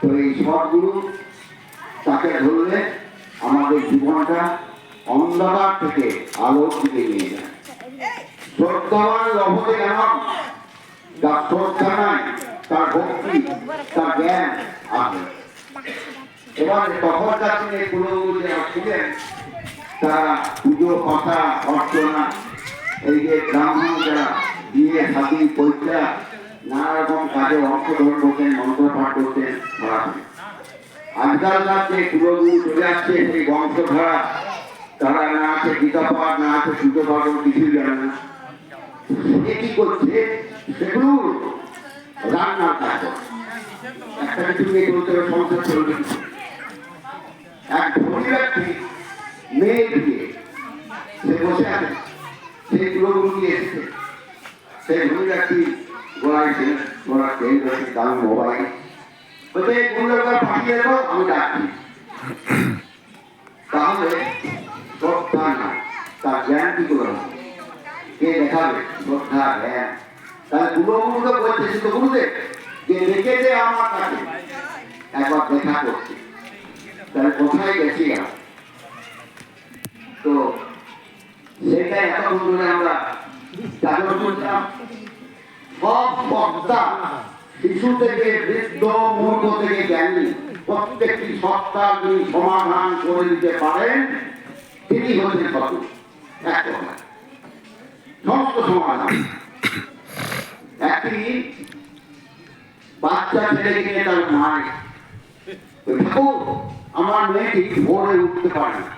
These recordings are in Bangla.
তো এই সৎগুরু তাকে ধরলে আমাদের জীবনটা অন্ধকার থেকে আলোর দিকে নিয়ে যায়। শ্রদ্ধাবান লভতে জ্ঞানম, যার শ্রদ্ধা নাই তার ভক্তি তার জ্ঞান আছে। এবার তখনকার দিনে কুলগুরু যারা ছিলেন তারা পুজো কথা অর্চনা এই যে ব্রাহ্মণ যারা বিয়ে সাথী পরীক্ষা নানা রকম কাজে অংশগ্রহণ করতেন, মন্ত্র পাঠ করতেন। আজকালকার যে কুলগুরু চলে আসছে সেই বংশধারা, তারা না আছে গীতা পাঠ, না আছে সূর্য পাঠ, কিছুই জানে না। সে কি করছে? সেগুলো রান্নার কাজ, একটা কিছু নিয়ে চলতে হবে, সংসার চলবে। এক ধনী ব্যক্তি মেয়ে দিয়ে সে বসে আছে, সেই কুলগুরু নিয়ে এসেছে। সেই ধনী ব্যক্তি গোড়ায় গোড়া ট্রেন রয়েছে, দামি মোবাইল বলতে গুরুদরবার পাঠিয়ে দেবো, আমি ডাকি। তাহলে শ্রদ্ধা না, তার জ্ঞান কি করে হবে? কে দেখাবে শ্রদ্ধা জ্ঞান? তাহলে গুরুগুরুকে বলছে সে তো গুরুদেব যে রেখেছে আমার কাছে একবার দেখা করছে। তাহলে কোথায় গেছি তো সেটাই এতক্ষণ ধরে আমরা জাগরণ করছিলাম। সব বক্তা শিশু থেকে বৃদ্ধ মূর্খ থেকে জ্ঞানী প্রত্যেকটি সত্তার যিনি সমাধান করে দিতে পারেন তিনি হচ্ছেন সৎগুরু। এক কথা সমস্ত সমাধান। একটি বাচ্চা ছেলেকে নিয়ে তার মায়ের আমার মেয়েটি ভোরে উঠতে পারে না,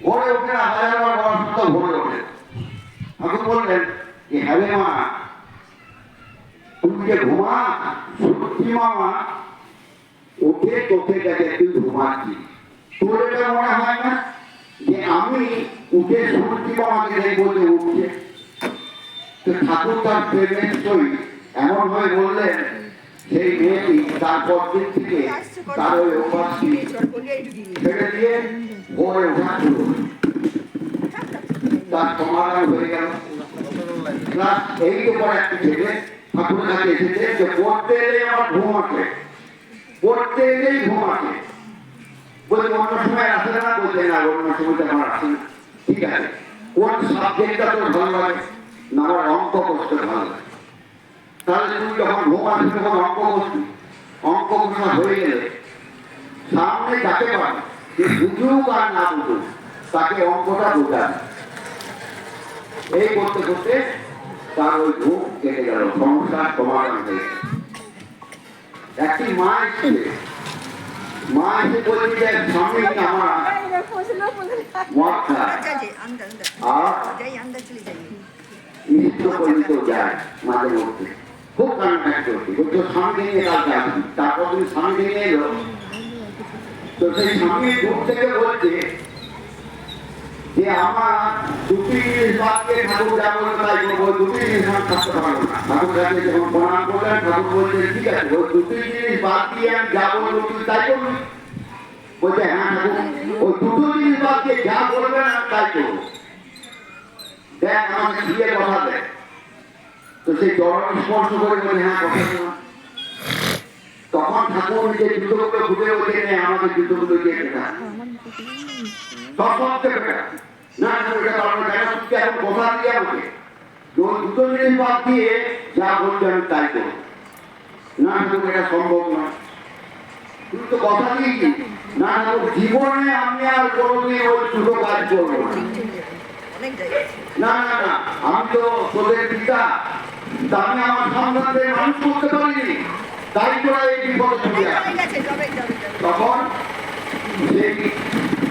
ভোরে ওঠে না, হাজার বার বলা সত্ত্বেও ভোরে ওঠে। ঠাকুর বললেন যে হ্যাঁ মা তুমি যে ঘুমা, সত্যি মামা উঠে তোকে গেছে তুই ঘুমাচ্ছি। তোর এটা মনে হয় না যে আমি উঠে সত্যি মামাকে দেখবো যে উঠছে? তো ঠাকুর তার প্রেমের সহিত এমন ভাবে বললেন সেই মেয়েটি তারপর দিন থেকে তার ওই অভ্যাসটি ছেড়ে দিয়ে ভোরে ওঠা শুরু, তার সমাধান হয়ে গেল। ক্লাস 8 পর একটি ছেলে ঠাকুরের কাছে এসেছে যে পড়তে এলেই আমার ঘুম আসে, পড়তে এলেই ঘুম আসে। বলছে অন্য সময় আসে না? বলছে না, অন্য সময়টা আমার আসে না। ঠিক আছে, কোন সাবজেক্টটা তোর ভালো লাগে? না, আমার অঙ্ক করতে ভালো লাগে। তাহলে তুমি যখন ঘুম আসবে তখন অঙ্ক করছি, অঙ্ক ঘোষণা হয়ে গেলে সামনে যাকে পারে যে বুঝুক আর না বুঝুক তাকে অঙ্কটা বোঝাবে। এই করতে করতে তার ওই ঘুম কেটে গেল, সমস্যার সমাধান হয়ে গেল। একটি মা এসে বলছে যে স্বামী আমার মদ খায় আর নৃত্য করিত যায় মাঝে মধ্যে, খুব কান্নাকাটি করছে। বলছো স্বামী নিয়ে কালকে আসবি। তারপর তুমি স্বামী নিয়ে এলো, তো সেই স্বামী দূর থেকে বলছে যে আমার দুটি জিনিস বাদকে ঠাকুর যা বলে তাই করবো, দুটি জিনিস আমার থাকতে পারবো না। ঠাকুর কাছে যখন প্রণাম করলেন ঠাকুর বলছে ঠিক আছে, ওই দুটি জিনিস বাদ দিয়ে আমি যা বলবো তুই তাই করবি? বলছে হ্যাঁ ঠাকুর, ওই দুটো জিনিস বাদ দিয়ে যা বলবেন আমি তাই করবো। দেখ আমাকে দিয়ে কথা দেয়। তো সেই চরণ স্পর্শ করে বলে হ্যাঁ কথা শোনা। তখন ঠাকুর নিজের জুতোগুলো ঘুরে ওঠে নেই, আমাদের জুতোগুলো দিয়ে শেখা সব থেকে না এখন কথা দিয়ে আমাকে দুটো জিনিস বাদ দিয়ে যা বলবে আমি তাই করবো না। এটা সম্ভব নয়, তুমি তো কথা দিয়েছি না। জীবনে আমি আর কোনোদিন ওই দুটো কাজ করবো না। না না, আমি তো তোদের পিতা, আমি আমার সন্তানদের মানুষ করতে পারিনি, তাই তোরা এই বিপদে চলে আসে। তখন সেই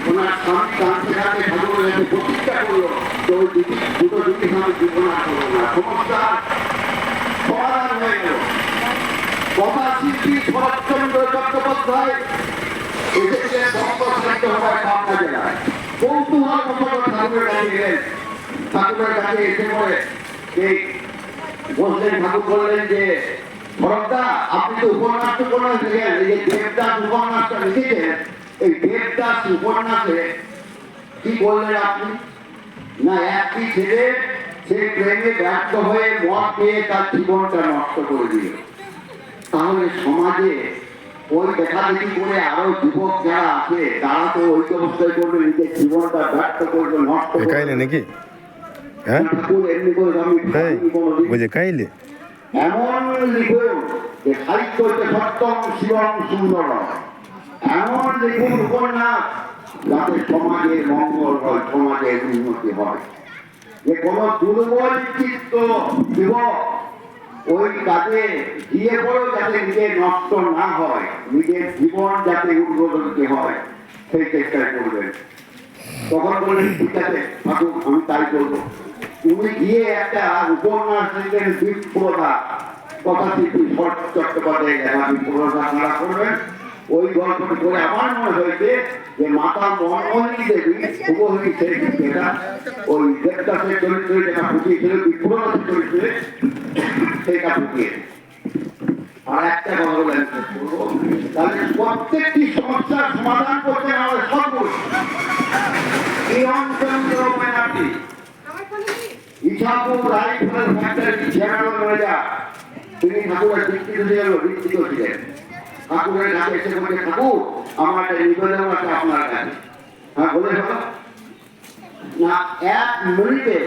ওনার স্বামী কাঁদতে কাঁদতে ঠাকুরের কাছে প্রতিষ্ঠা করলো যে ওই দুটো জিনিস আমি জীবন আর করবো না। সমস্যার সমাধান হয়ে গেল। কথা শিল্পী শরৎচন্দ্র চট্টোপাধ্যায় এসেছিলেন বঙ্গসাহিত্য সভায় পাবনা জেলায়। কৌতূহল মতো ঠাকুরের কাছে গেলেন। ঠাকুরের কাছে এসে পড়ে এই বসলেন। ঠাকুর বললেন যে ভরতদা আপনি তো উপন্যাস লিখেছেন, এই যে দেবদাস উপন্যাসটা লিখেছেন, এই দেবদাস উপন্যাসে কি বললেন আপনি? না, একটি ছেলে সে প্রেমে ব্যর্থ হয়ে মদ পেয়ে তার জীবনটা নষ্ট করে দিল। তাহলে সমাজে ওই দেখা দেখি করে আরো যুবক যারা আছে তারা তো ঐক্যবস্থায় করবে, নিজের জীবনটা ব্যর্থ করবে, নষ্ট কাইলে নাকি হ্যাঁ ঠাকুর এমনি করে আমি এই কোনোদিন বুঝে কাইলে এমন লিখুন যে সাহিত্য হচ্ছে সত্যম শিবম সুন্দর, এমন লিখুন উপন্যাস যাতে সমাজের মঙ্গল হয়, সমাজের উন্নতি হয়। যে কোনো দুর্বল চিত্ত যুবক ওই কাজে গিয়ে পড়ো যাতে নিজের নষ্ট না হয়, নিজের জীবন যাতে উন্নতি হয়, সেই চেষ্টা করবেন। তখন বললেন ঠিক আছে ঠাকুর আমি তাই করবো। তুমি গিয়ে একটা উপন্যাস লিখলেন বিপ্রদা, কথা শিল্পী শরৎ চট্টোপাধ্যায় লেখা বিপ্রদা তারা করবেন। ওই গল্পটি করে আমার মনে হয়েছে যে মাতা মনমোহিনী দেবী উপহরি সেই যেটা ওই দেবদাসের চরিত্রে যেটা ফুটিয়েছিল, বিপ্রদাসের চরিত্রে সেটা ফুটিয়েছে। আর একটা কথা বলেন তাহলে প্রত্যেকটি সমস্যার সমাধান করতে আমাদের সর্বোচ্চ Kiranchandra Banerjee Ichapur rifle factory general manager, তিনি ঠাকুরের দীক্ষিত ছিলেন। ঠাকুরের কাছে এসে বলছে ঠাকুর আমার একটা নিবেদন আছে আপনার কাছে। হ্যাঁ বলে না 1 মিনিটে